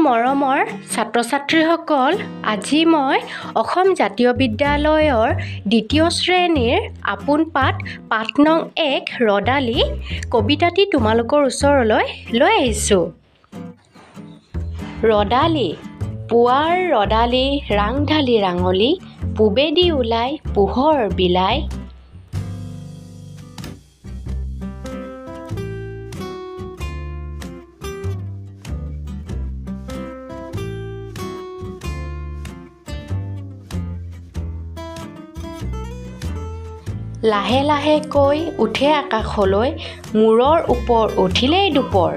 মৰমৰ ছাত্ৰ-ছাত্ৰীসকল, আজি মই অসম জাতীয় বিদ্যালয়ৰ দ্বিতীয় শ্ৰেণীৰ আপোন পাঠ নং 1 ৰদালি কবিতাটি তোমালোকৰ ওচৰলৈ লৈ আহিছোঁ। ৰদালি, পুৱাৰ ৰদালি ৰাংঢালি ৰাঙলী, পূবেদি ওলাই পোহৰ বিলাই। লাহে লাহে কৈ উঠে আকাশলৈ, মূৰৰ ওপৰ উঠিলেই দুপৰ।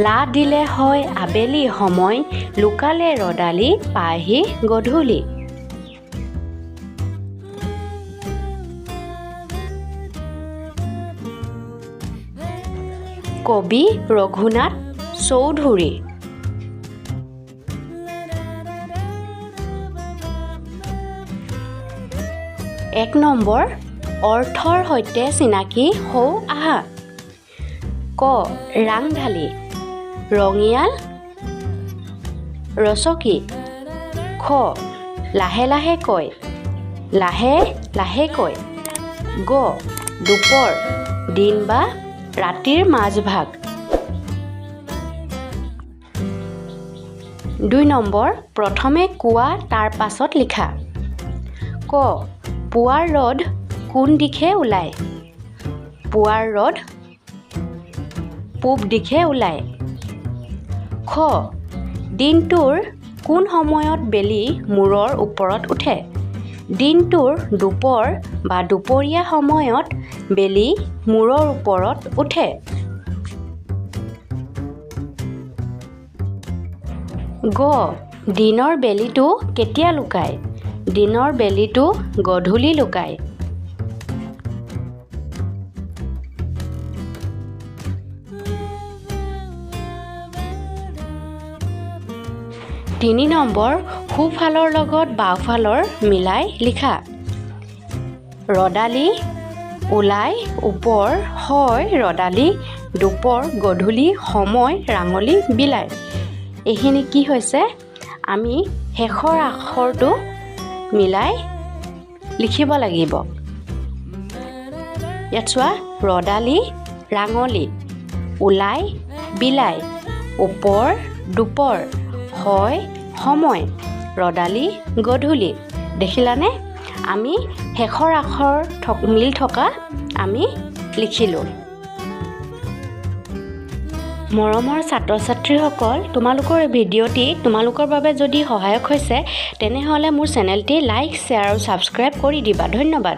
লা দিলে হয় আবেলি সময়, লুকালে ৰদালি পায়হি গধূলি। কবি ৰঘুনাথ চৌধুৰী। এক নম্বৰ, অৰ্থৰ সৈতে চিনাকি হওঁ আহা। ক ৰাংঢালি, ৰঙিয়াল ৰচকী। খ লাহে লাহে কয়, লাহে লাহে কয়। গ দুপৰ, দিন বা ৰাতিৰ মাজভাগ। ২ নম্বৰ, প্ৰথমে কোৱা তাৰ পাছত লিখা। ক পুৱাৰ ৰ'দ কোন দিশে ওলায়? পুৱাৰ ৰ'দ পূব দিশে ওলায়। খ দিনটোৰ কোন সময়ত বেলি মূৰৰ ওপৰত উঠে? দিনটোৰ দুপৰ বা দুপৰীয়া সময়ত বেলি মূৰৰ ওপৰত উঠে। গ দিনৰ বেলিটো কেতিয়া লুকায়? দিনৰ বেলিটো গধূলি লুকায়। ৩ নম্বৰ, সোঁফালৰ লগত বাওঁফালৰ মিলাই লিখা। ৰদালি ওলাই ওপৰ হয় ৰদালি, দুপৰ গধূলি সময় ৰাঙলী বিলাই। এইখিনি কি হৈছে? আমি শেষৰ আখৰটো মিলাই লিখিব লাগিব। ইয়াত চোৱা, ৰদালি ৰাঙলী, ওলাই বিলাই, ওপৰ দুপৰ, হয় সময়, ৰদালি গধূলি। দেখিলানে? আমি শেষৰ আখৰ মিল থকা আমি লিখিলোঁ। মৰমৰ ছাত্ৰ-ছাত্ৰীসকল, তোমালোকৰ এই ভিডিঅ'টি তোমালোকৰ বাবে যদি সহায়ক হৈছে তেনেহ'লে মোৰ চেনেলটি লাইক, শ্বেয়াৰ আৰু ছাবস্ক্ৰাইব কৰি দিবা। ধন্যবাদ।